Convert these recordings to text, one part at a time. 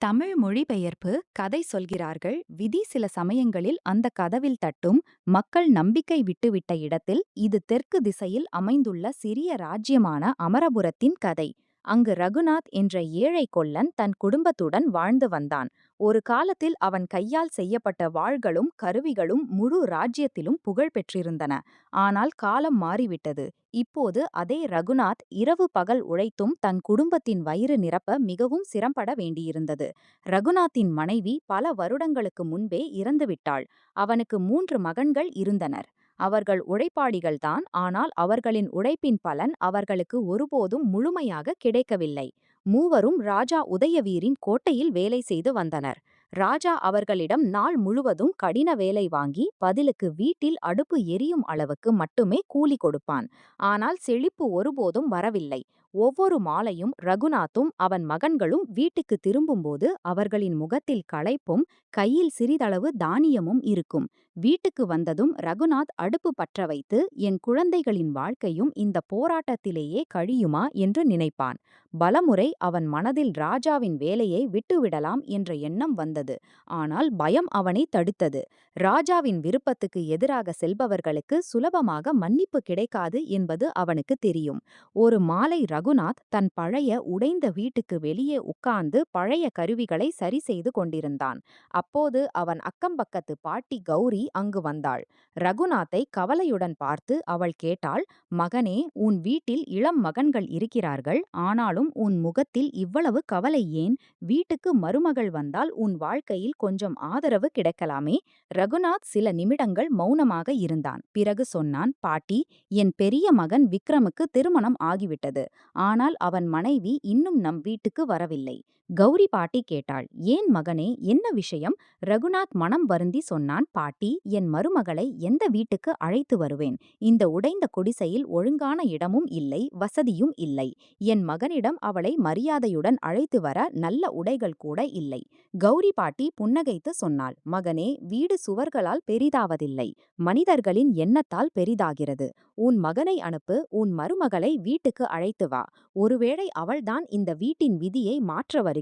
தமிழ் மொழிபெயர்ப்பு கதை சொல்கிறார்கள். விதி சில சமயங்களில் அந்த கதவில் தட்டும். மக்கள் நம்பிக்கை விட்டுவிட்ட இடத்தில். இது தெற்கு திசையில் அமைந்துள்ள சிறிய ராஜ்யமான அமரபுரத்தின் கதை. அங்கு ரகுநாத் என்ற ஏழை கொல்லன் தன் குடும்பத்துடன் வாழ்ந்து வந்தான். ஒரு காலத்தில் அவன் கையால் செய்யப்பட்ட வாள்களும் கருவிகளும் முழு ராஜ்யத்திலும் புகழ் பெற்றிருந்தன. ஆனால் காலம் மாறிவிட்டது. இப்போது அதே ரகுநாத் இரவு பகல் உழைத்தும் தன் குடும்பத்தின் வயிறு நிரப்ப மிகவும் சிரமப்பட வேண்டியிருந்தது. ரகுநாத்தின் மனைவி பல வருடங்களுக்கு முன்பே இறந்துவிட்டாள். அவனுக்கு 3 மகன்கள் இருந்தனர். அவர்கள் உழைப்பாளிகள்தான். ஆனால் அவர்களின் உழைப்பின் பலன் அவர்களுக்கு ஒருபோதும் முழுமையாக கிடைக்கவில்லை. மூவரும் ராஜா உதயவீரின் கோட்டையில் வேலை செய்து வந்தனர். ராஜா அவர்களிடம் நாள் முழுவதும் கடின வேலை வாங்கி பதிலுக்கு வீட்டில் அடுப்பு எரியும் அளவுக்கு மட்டுமே கூலி கொடுப்பான். ஆனால் செழிப்பு ஒருபோதும் வரவில்லை. ஒவ்வொரு மாலையும் ரகுநாத்தும் அவன் மகன்களும் வீட்டுக்கு திரும்பும்போது அவர்களின் முகத்தில் களைப்பும் கையில் சிறிதளவு தானியமும் இருக்கும். வீட்டுக்கு வந்ததும் ரகுநாத் அடுப்பு பற்ற வைத்து, என் குழந்தைகளின் வாழ்க்கையும் இந்த போராட்டத்திலேயே கழியுமா என்று நினைப்பான். பலமுறை அவன் மனதில் ராஜாவின் வேலையை விட்டுவிடலாம் என்ற எண்ணம் வந்தது. ஆனால் பயம் அவனை தடுத்தது. ராஜாவின் விருப்பத்துக்கு எதிராக செல்பவர்களுக்கு சுலபமாக மன்னிப்பு கிடைக்காது என்பது அவனுக்கு தெரியும். ஒரு மாலை ரகுநாத் தன் பழைய உடைந்த வீட்டுக்கு வெளியே உட்கார்ந்து பழைய கருவிகளை சரி செய்து கொண்டிருந்தான். அப்போது அவன் அக்கம்பக்கத்து பாட்டி கௌரி அங்கு வந்தாள். ரகுநாத்தை கவலையுடன் பார்த்து அவள் கேட்டாள், "மகனே, உன் வீட்டில் இளம் மகன்கள் இருக்கிறார்கள். ஆனாலும் உன் முகத்தில் இவ்வளவு கவலை ஏன்? வீட்டுக்கு மருமகள் வந்தால் உன் வாழ்க்கையில் கொஞ்சம் ஆதரவு கிடைக்கலாமே." ரகுநாத் சில நிமிடங்கள் மௌனமாக இருந்தான். பிறகு சொன்னான், "பாட்டி, என் பெரிய மகன் விக்ரமுக்கு திருமணம் ஆகிவிட்டது. ஆனால் அவன் மனைவி இன்னும் நம் வீட்டுக்கு வரவில்லை." கௌரி பாட்டி கேட்டாள், "ஏன் மகனே, என்ன விஷயம்?" ரகுநாத் மனம் வருந்தி சொன்னான், "பாட்டி, என் மருமகளை எந்த வீட்டுக்கு அழைத்து வருவேன்? இந்த உடைந்த குடிசையில் ஒழுங்கான இடமும் இல்லை, வசதியும் இல்லை. என் மகனிடம் அவளை மரியாதையுடன் அழைத்து வர நல்ல உடைகள் கூட இல்லை." கௌரி பாட்டி புன்னகைத்து சொன்னாள், "மகனே, வீடு சுவர்களால் பெரிதாவதில்லை, மனிதர்களின் எண்ணத்தால் பெரிதாகிறது. உன் மகனை அனுப்பு, உன் மருமகளை வீட்டுக்கு அழைத்து வா. ஒருவேளை அவள்தான் இந்த வீட்டின் விதியை மாற்ற வருகிறாள்."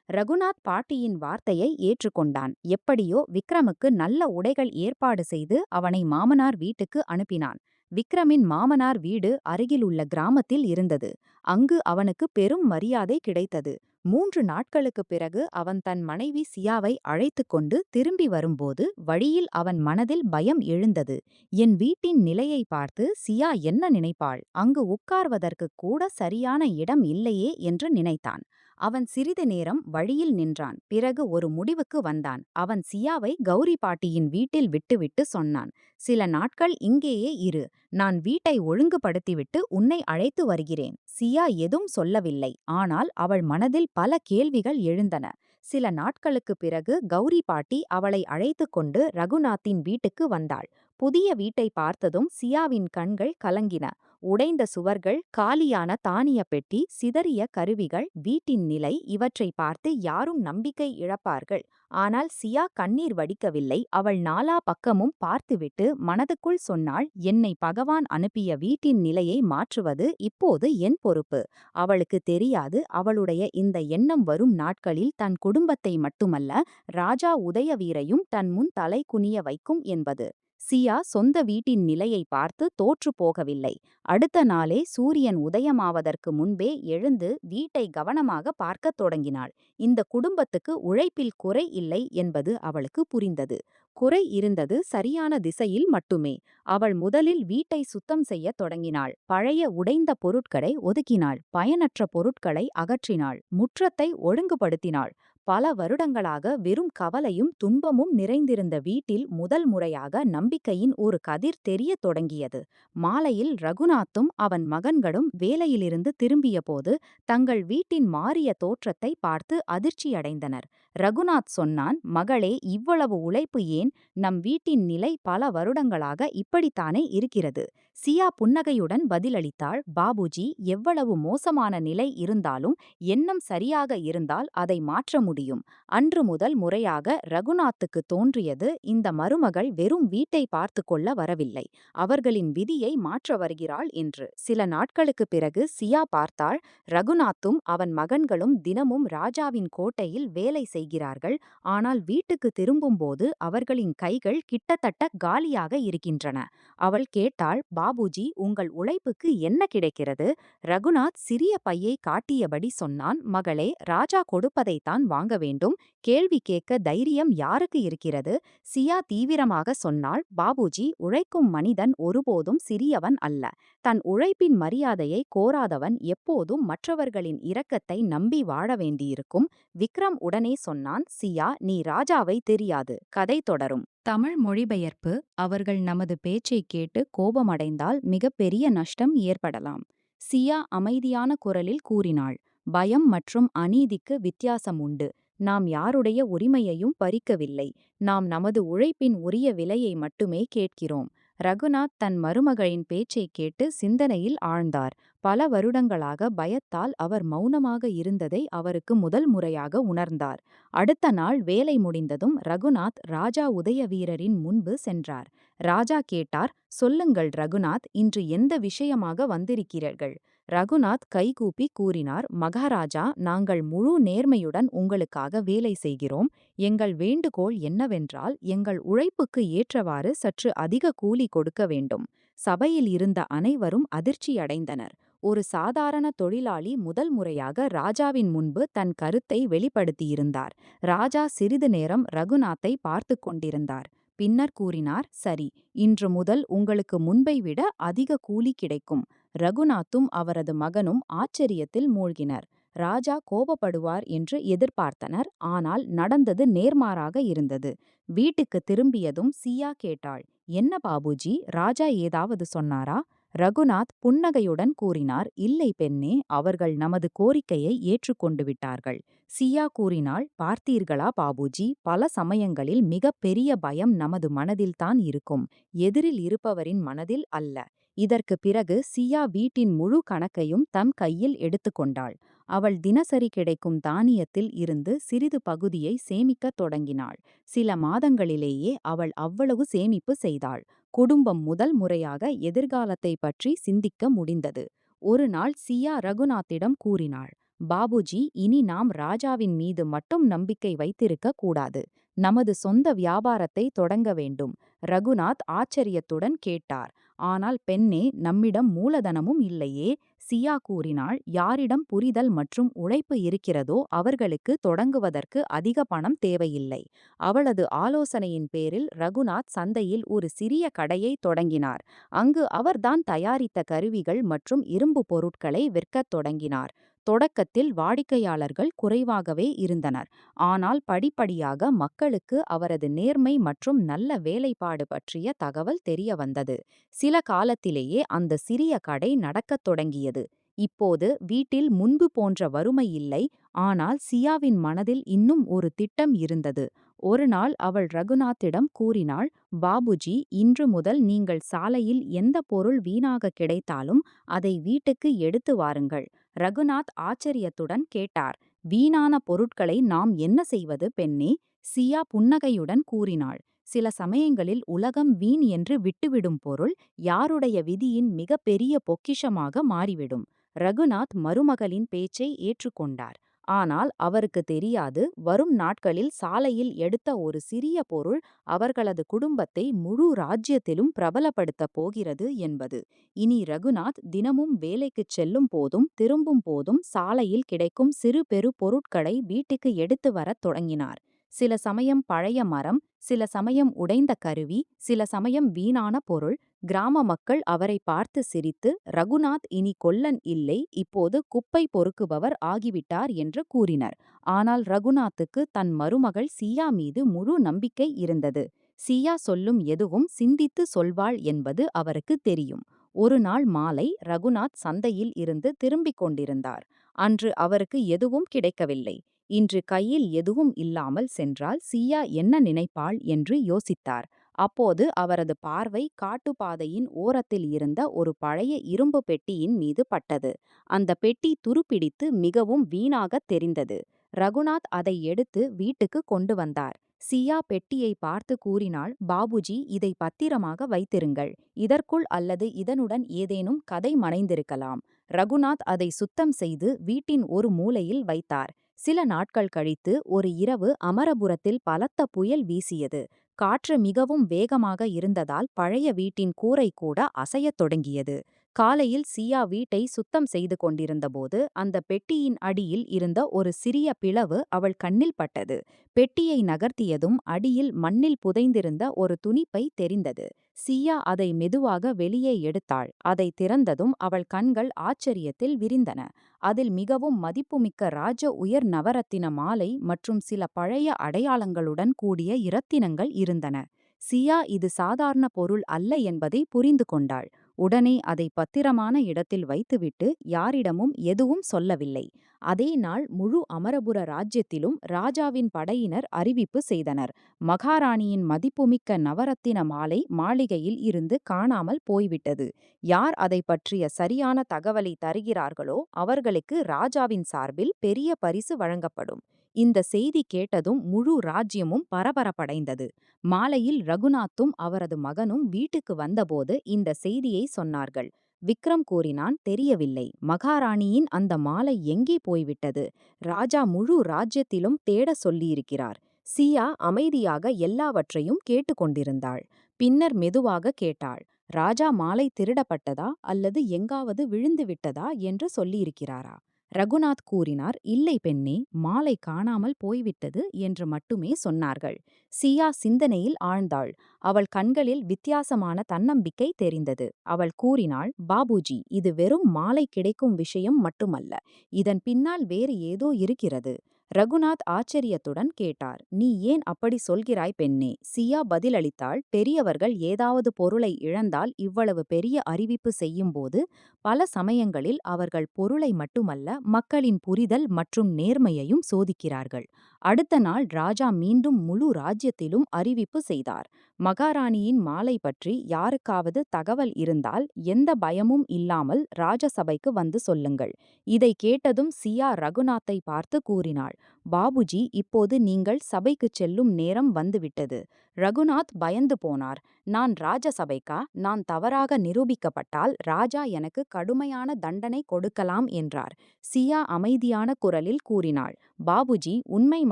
ரகுநாத் பாட்டியின் வார்த்தையை ஏற்றுக்கொண்டான். எப்படியோ விக்ரமுக்கு நல்ல உடைகள் ஏற்பாடு செய்து அவனை மாமனார் வீட்டுக்கு அனுப்பினான். விக்ரமின் மாமனார் வீடு அருகிலுள்ள கிராமத்தில் இருந்தது. அங்கு அவனுக்கு பெரும் மரியாதை கிடைத்தது. 3 நாட்களுக்குப் பிறகு அவன் தன் மனைவி சியாவை அழைத்துக் கொண்டு திரும்பி வரும்போது வழியில் அவன் மனதில் பயம் எழுந்தது. என் வீட்டின் நிலையை பார்த்து சியா என்ன நினைப்பாள்? அங்கு உட்கார்வதற்கு கூட சரியான இடம் இல்லையே என்று நினைத்தான். அவன் சிறிது நேரம் வழியில் நின்றான். பிறகு ஒரு முடிவுக்கு வந்தான். அவன் சியாவை கௌரி பாட்டியின் வீட்டில் விட்டுவிட்டு சொன்னான், "சில நாட்கள் இங்கேயே இரு. நான் வீட்டை ஒழுங்குபடுத்திவிட்டு உன்னை அழைத்து வருகிறேன்." சியா எதுவும் சொல்லவில்லை. ஆனால் அவள் மனதில் பல கேள்விகள் எழுந்தன. சில நாட்களுக்குப் பிறகு கௌரி பாட்டி அவளை அழைத்துக் கொண்டு ரகுநாத்தின் வீட்டுக்கு வந்தாள். புதிய வீட்டை பார்த்ததும் சியாவின் கண்கள் கலங்கின. உடைந்த சுவர்கள், காலியான தானிய பெட்டி, சிதறிய கருவிகள், வீட்டின் நிலை, இவற்றை பார்த்து யாரும் நம்பிக்கை இழப்பார்கள். ஆனால் சியா கண்ணீர் வடிக்கவில்லை. அவள் நாலா பக்கமும் பார்த்துவிட்டு மனதுக்குள் சொன்னாள், "என்னை பகவான் அனுப்பிய வீட்டின் நிலையை மாற்றுவது இப்போது என் பொறுப்பு." அவளுக்கு தெரியாது, அவளுடைய இந்த எண்ணம் வரும் நாட்களில் தன் குடும்பத்தை மட்டுமல்ல, ராஜா உதயவீரையும் தன் முன் தலை குனிய வைக்கும் என்பது. சியா சொந்த வீட்டின் நிலையை பார்த்து தோற்று போகவில்லை. அடுத்த நாளே சூரியன் உதயமாவதற்கு முன்பே எழுந்து வீட்டை கவனமாக பார்க்கத் தொடங்கினாள். இந்த குடும்பத்துக்கு உழைப்பில் குறை இல்லை என்பது அவளுக்கு புரிந்தது. குறை இருந்தது சரியான திசையில் மட்டுமே. அவள் முதலில் வீட்டை சுத்தம் செய்யத் தொடங்கினாள். பழைய உடைந்த பொருட்களை ஒதுக்கினாள். பயனற்ற பொருட்களை அகற்றினாள். முற்றத்தை ஒழுங்குபடுத்தினாள். பல வருடங்களாக வெறும் கவலையும் துன்பமும் நிறைந்திருந்த வீட்டில் முதல் முறையாக நம்பிக்கையின் ஒரு கதிர் தெரியத் தொடங்கியது. மாலையில் ரகுநாத்தும் அவன் மகன்களும் வேலையிலிருந்து திரும்பியபோது தங்கள் வீட்டின் மாறிய தோற்றத்தை பார்த்து அதிர்ச்சியடைந்தனர். ரகுநாத் சொன்னான், "மகளே, இவ்வளவு உழைப்பு ஏன்? நம் வீட்டின் நிலை பல வருடங்களாக இப்படித்தானே இருக்கிறது." சியா புன்னகையுடன் பதிலளித்தாள், பாபுஜி, எவ்வளவு மோசமான நிலை இருந்தாலும் எண்ணம் சரியாக இருந்தால் அதை மாற்ற முடியும். அன்று முதல் முறையாக ரகுநாத்துக்கு தோன்றியது, இந்த மருமகள் வெறும் வீட்டை பார்த்து கொள்ள வரவில்லை, அவர்களின் விதியை மாற்ற வருகிறாள் என்று. சில நாட்களுக்குப் பிறகு சியா பார்த்தாள், ரகுநாத்தும் அவன் மகன்களும் தினமும் ராஜாவின் கோட்டையில் வேலை செய்கிறார்கள். ஆனால் வீட்டுக்கு திரும்பும்போது அவர்களின் கைகள் கிட்டத்தட்ட காலியாக இருக்கின்றன. அவள் கேட்டாள், பாபுஜி, உங்கள் உழைப்புக்கு என்ன கிடைக்கிறது? ரகுநாத் சிறிய பையை காட்டியபடி சொன்னான், மகளே, ராஜா கொடுப்பதைத்தான் வாங்க வேண்டும். கேள்வி கேட்க தைரியம் யாருக்கு இருக்கிறது? சியா தீவிரமாக சொன்னாள், பாபுஜி, உழைக்கும் மனிதன் ஒருபோதும் சிறியவன் அல்ல. தன் உழைப்பின் மரியாதையை கோராதவன் எப்போதும் மற்றவர்களின் இரக்கத்தை நம்பி வாழ வேண்டியிருக்கும். விக்ரம் உடனே சொன்னான், சியா, நீ ராஜாவை தெரியாது. கதை தொடரும். தமிழ் மொழிபெயர்ப்பு. அவர்கள் நமது பேச்சைக் கேட்டு கோபமடைந்தால் மிகப்பெரிய நஷ்டம் ஏற்படலாம். சியா அமைதியான குரலில் கூறினாள், பயம் மற்றும் அநீதிக்கு வித்தியாசம் உண்டு. நாம் யாருடைய உரிமையையும் பறிக்கவில்லை. நாம் நமது உழைப்பின் உரிய விலையை மட்டுமே கேட்கிறோம். ரகுநாத் தன் மருமகளின் பேச்சைக் கேட்டு சிந்தனையில் ஆழ்ந்தார். பல வருடங்களாக பயத்தால் அவர் மௌனமாக இருந்ததை அவருக்கு முதல் முறையாக உணர்ந்தார். அடுத்த நாள் வேலை முடிந்ததும் ரகுநாத் ராஜா உதயவீரரின் முன்பு சென்றார். ராஜா கேட்டார், சொல்லுங்கள் ரகுநாத், இன்று எந்த விஷயமாக வந்திருக்கிறீர்கள்? ரகுநாத் கைகூப்பி கூறினார், மகாராஜா, நாங்கள் முழு நேர்மையுடன் உங்களுக்காக வேலை செய்கிறோம். எங்கள் வேண்டுகோள் என்னவென்றால், எங்கள் உழைப்புக்கு ஏற்றவாறு சற்று அதிக கூலி கொடுக்க வேண்டும். சபையில் இருந்த அனைவரும் அதிர்ச்சியடைந்தனர். ஒரு சாதாரண தொழிலாளி முதல் முறையாக ராஜாவின் முன்பு தன் கருத்தை வெளிப்படுத்தியிருந்தார். ராஜா சிறிது நேரம் ரகுநாத்தை பார்த்து கொண்டிருந்தார். பின்னர் கூறினார், சரி, இன்று முதல் உங்களுக்கு முன்பை விட அதிக கூலி கிடைக்கும். ரகுநாத்தும் அவரது மகனும் ஆச்சரியத்தில் மூழ்கினர். ராஜா கோபப்படுவார் என்று எதிர்பார்த்தனர், ஆனால் நடந்தது நேர்மாறாக இருந்தது. வீட்டுக்கு திரும்பியதும் சியா கேட்டாள், என்ன பாபுஜி, ராஜா ஏதாவது சொன்னாரா? ரகுநாத் புன்னகையுடன் கூறினார், இல்லை பெண்ணே, அவர்கள் நமது கோரிக்கையை ஏற்றுக்கொண்டு விட்டார்கள். சியா கூறினாள், பார்த்தீர்களா பாபுஜி, பல சமயங்களில் மிகப் பெரிய பயம் நமது மனதில்தான் இருக்கும், எதிரில் இருப்பவரின் மனதில் அல்ல. இதற்கு பிறகு சியா வீட்டின் முழு கணக்கையும் தம் கையில் எடுத்துக்கொண்டாள். அவள் தினசரி கிடைக்கும் தானியத்தில் இருந்து சிறிது பகுதியை சேமிக்கத் தொடங்கினாள். சில மாதங்களிலேயே அவள் அவ்வளவு சேமிப்பு செய்தாள். குடும்பம் முதல் முறையாக எதிர்காலத்தை பற்றி சிந்திக்க முடிந்தது. ஒரு நாள் சியா ரகுநாத்திடம் கூறினாள், பாபுஜி, இனி நாம் ராஜாவின் மீது மட்டும் நம்பிக்கை வைத்திருக்க கூடாது. நமது சொந்த வியாபாரத்தை தொடங்க வேண்டும். ரகுநாத் ஆச்சரியத்துடன் கேட்டார், ஆனால் பெண்ணே, நம்மிடம் மூலதனமும் இல்லையே? சியா கூறினாள், யாரிடம் புரிதல் மற்றும் உழைப்பு இருக்கிறதோ அவர்களுக்கு தொடங்குவதற்கு அதிக பணம் தேவையில்லை. அவளது ஆலோசனையின் பேரில் ரகுநாத் சந்தையில் ஒரு சிறிய கடையை தொடங்கினார். அங்கு அவர்தான் தயாரித்த கருவிகள் மற்றும் இரும்பு பொருட்களை விற்கத் தொடங்கினார். தொடக்கத்தில் வாடிக்கையாளர்கள் குறைவாகவே இருந்தனர். ஆனால் படிப்படியாக மக்களுக்கு அவரது நேர்மை மற்றும் நல்ல வேலைப்பாடு பற்றிய தகவல் தெரிய வந்தது. சில காலத்திலேயே அந்த சிறிய கடை நடக்கத் தொடங்கியது. இப்போது வீட்டில் முன்பு போன்ற வறுமை இல்லை, ஆனால் சியாவின் மனதில் இன்னும் ஒரு திட்டம் இருந்தது. ஒரு நாள் அவள் ரகுநாத்திடம் கூறினாள், பாபுஜி, இன்று முதல் நீங்கள் சாலையில் எந்த பொருள் வீணாக கிடைத்தாலும் அதை வீட்டுக்கு எடுத்து வாருங்கள். ரகுநாத் ஆச்சரியத்துடன் கேட்டார், வீணான பொருட்களை நாம் என்ன செய்வது பெண்ணே? சியா புன்னகையுடன் கூறினாள், சில சமயங்களில் உலகம் வீண் என்று விட்டுவிடும் பொருள் யாருடைய விதியின் மிக பெரிய பொக்கிஷமாக மாறிவிடும். ரகுநாத் மருமகளின் பேச்சை ஏற்றுக்கொண்டார். ஆனால் அவருக்கு தெரியாது, வரும் நாட்களில் சாலையில் எடுத்த ஒரு சிறிய பொருள் அவர்களது குடும்பத்தை முழு ராஜ்யத்திலும் பிரபலப்படுத்தப் போகிறது என்பது. இனி ரகுநாத் தினமும் வேலைக்குச் செல்லும் போதும் திரும்பும் போதும் சாலையில் கிடைக்கும் சிறு பெரு பொருட்களை வீட்டுக்கு எடுத்து வரத் தொடங்கினார். சில சமயம் பழைய மரம், சில சமயம் உடைந்த கருவி, சில சமயம் வீணான பொருள். கிராம மக்கள் அவரை பார்த்து சிரித்து, ரகுநாத் இனி கொல்லன் இல்லை, இப்போது குப்பை பொறுக்குபவர் ஆகிவிட்டார் என்று கூறினர். ஆனால் ரகுநாத்துக்கு தன் மருமகள் சியா மீது முழு நம்பிக்கை இருந்தது. சியா சொல்லும் எதுவும் சிந்தித்து சொல்வாள் என்பது அவருக்கு தெரியும். ஒரு நாள் மாலை ரகுநாத் சந்தையில் இருந்து திரும்பிக் கொண்டிருந்தார். அன்று அவருக்கு எதுவும் கிடைக்கவில்லை. இன்று கையில் எதுவும் இல்லாமல் சென்றால் சியா என்ன நினைப்பாள் என்று யோசித்தார். அப்போது அவரது பார்வை காட்டுப்பாதையின் ஓரத்தில் இருந்த ஒரு பழைய இரும்பு பெட்டியின் மீது பட்டது. அந்த பெட்டி துருப்பிடித்து மிகவும் வீணாகத் தெரிந்தது. ரகுநாத் அதை எடுத்து வீட்டுக்கு கொண்டு வந்தார். சியா பெட்டியை பார்த்து கூறினாள், பாபுஜி, இதை பத்திரமாக வைத்திருங்கள். இதற்குள் அல்லது இதனுடன் ஏதேனும் கதை மறைந்திருக்கலாம். ரகுநாத் அதை சுத்தம் செய்து வீட்டின் ஒரு மூலையில் வைத்தார். சில நாட்கள் கழித்து ஒரு இரவு அமரபுரத்தில் பலத்த புயல் வீசியது. காற்று மிகவும் வேகமாக இருந்ததால் பழைய வீட்டின் கூரை கூட அசையத் தொடங்கியது. காலையில் சியா வீட்டை சுத்தம் செய்து கொண்டிருந்தபோது அந்த பெட்டியின் அடியில் இருந்த ஒரு சிறிய பிளவு அவள் கண்ணில் பட்டது. பெட்டியை நகர்த்தியதும் அடியில் மண்ணில் புதைந்திருந்த ஒரு துணிப்பை தெரிந்தது. சியா அதை மெதுவாக வெளியே எடுத்தாள். அதை திறந்ததும் அவள் கண்கள் ஆச்சரியத்தில் விரிந்தன. அதில் மிகவும் மதிப்புமிக்க ராஜ உயர் நவரத்தின மாலை மற்றும் சில பழைய அடையாளங்களுடன் கூடிய இரத்தினங்கள் இருந்தன. சியா இது சாதாரண பொருள் அல்ல என்பதை புரிந்து கொண்டாள். உடனே அதை பத்திரமான இடத்தில் வைத்துவிட்டு யாரிடமும் எதுவும் சொல்லவில்லை. அதே நாள் முழு அமரபுர ராஜ்யத்திலும் ராஜாவின் படையினர் அறிவிப்பு செய்தனர். மகாராணியின் மதிப்புமிக்க நவரத்தின மாலை மாளிகையில் இருந்து காணாமல் போய்விட்டது. யார் அதை பற்றிய சரியான தகவலை தருகிறார்களோ அவர்களுக்கு ராஜாவின் சார்பில் பெரிய பரிசு வழங்கப்படும். இந்த செய்தி கேட்டதும் முழு ராஜ்யமும் பரபரப்படைந்தது. மாலையில் ரகுநாத்தும் அவரது மகனும் வீட்டுக்கு வந்தபோது இந்த செய்தியை சொன்னார்கள். விக்ரம் கூறினான், தெரியவில்லை. மகாராணியின் அந்த மாலை எங்கே போய்விட்டது? ராஜா முழு ராஜ்யத்திலும் தேட சொல்லியிருக்கிறார். சியா அமைதியாக எல்லாவற்றையும் கேட்டுக்கொண்டிருந்தாள். பின்னர் மெதுவாக கேட்டாள், ராஜா மாலை திருடப்பட்டதா அல்லது எங்காவது விழுந்துவிட்டதா என்று சொல்லியிருக்கிறாரா? ரகுநாத் கூறினார், இல்லை பெண்ணே, மாலை காணாமல் போய்விட்டது என்று மட்டுமே சொன்னார்கள். சியா சிந்தனையில் ஆழ்ந்தாள். அவள் கண்களில் வித்தியாசமான தன்னம்பிக்கை தெரிந்தது. அவள் கூறினாள், பாபுஜி, இது வெறும் மாலை கிடைக்கும் விஷயம் மட்டுமல்ல. இதன் பின்னால் வேறு ஏதோ இருக்கிறது. ரகுநாத் ஆச்சரியத்துடன் கேட்டார், நீ ஏன் அப்படி சொல்கிறாய் பெண்ணே? சியா பதிலளித்தாள், பெரியவர்கள் ஏதாவது பொருளை இழந்தால் இவ்வளவு பெரிய அறிவிப்பு செய்யும்போது பல சமயங்களில் அவர்கள் பொருளை மட்டுமல்ல, மக்களின் புரிதல் மற்றும் நேர்மையையும் சோதிக்கிறார்கள். அடுத்த நாள் ராஜா மீண்டும் முழு ராஜ்யத்திலும் அறிவிப்பு செய்தார். மகாராணியின் மாலை பற்றி யாருக்காவது தகவல் இருந்தால் எந்த பயமும் இல்லாமல் ராஜசபைக்கு வந்து சொல்லுங்கள். இதை கேட்டதும் சியா ரகுநாத்தை பார்த்து கூறினாள், பாபுஜி, இப்போது நீங்கள் சபைக்குச் செல்லும் நேரம் வந்துவிட்டது. ரகுநாத் பயந்து போனார். நான் ராஜசபைக்கா? நான் தவறாக நிரூபிக்கப்பட்டால் ராஜா எனக்கு கடுமையான தண்டனை கொடுக்கலாம் என்றார். சியா அமைதியான குரலில் கூறினாள், பாபுஜி, உண்மை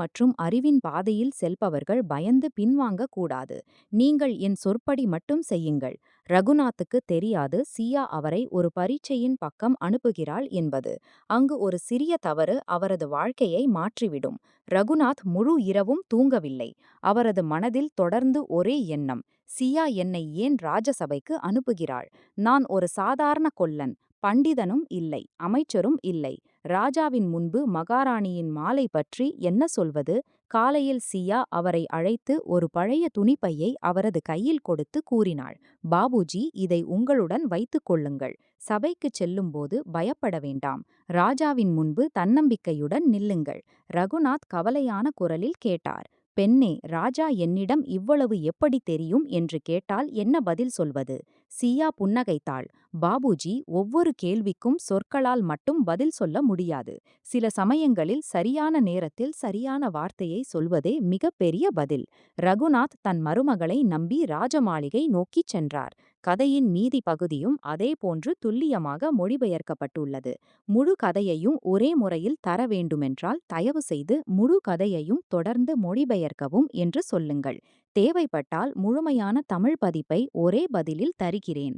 மற்றும் அறிவின் பாதையில் செல்பவர்கள் பயந்து பின்வாங்க கூடாது. நீங்கள் என் சொற்படி மட்டும் செய்யுங்கள். ரகுநாத்துக்கு தெரியாது சியா அவரை ஒரு பரீட்சையின் பக்கம் அனுப்புகிறாள் என்பது. அங்கு ஒரு சிறிய தவறு அவரது வாழ்க்கையை மாற்றிவிடும். ரகுநாத் முழு இரவும் தூங்கவில்லை. அவரது மனதில் தொடர்ந்து ஒரே எண்ணம், சியா என்னை ஏன் ராஜசபைக்கு அனுப்புகிறாள்? நான் ஒரு சாதாரண கொல்லன், பண்டிதனும் இல்லை, அமைச்சரும் இல்லை. ராஜாவின் முன்பு மகாராணியின் மாலை பற்றி என்ன சொல்வது? காலையில் சியா அவரை அழைத்து ஒரு பழைய துணிப்பையை அவரது கையில் கொடுத்து கூறினாள், பாபுஜி, இதை உங்களுடன் வைத்துக் கொள்ளுங்கள். சபைக்குச் செல்லும்போது பயப்பட வேண்டாம். ராஜாவின் முன்பு தன்னம்பிக்கையுடன் நில்லுங்கள். ரகுநாத் கவலையான குரலில் கேட்டார், பெண்ணே, ராஜா என்னிடம் இவ்வளவு எப்படி தெரியும் என்று கேட்டால் என்ன பதில் சொல்வது? சியா புன்னகைத்தாள். பாபுஜி, ஒவ்வொரு கேள்விக்கும் சொற்களால் மட்டும் பதில் சொல்ல முடியாது. சில சமயங்களில் சரியான நேரத்தில் சரியான வார்த்தையை சொல்வதே மிகப்பெரிய பதில். ரகுநாத் தன் மருமகளை நம்பி ராஜமாளிகை நோக்கிச் சென்றார். கதையின் மீதி பகுதியும் அதேபோன்று துல்லியமாக மொழிபெயர்க்கப்பட்டுள்ளது. முழு கதையையும் ஒரே முறையில் தர வேண்டுமென்றால் தயவு செய்து முழு கதையையும் தொடர்ந்து மொழிபெயர்க்கவும் என்று சொல்லுங்கள். தேவைப்பட்டால் முழுமையான தமிழ் பதிப்பை ஒரே பதிலில் தருகிறேன்.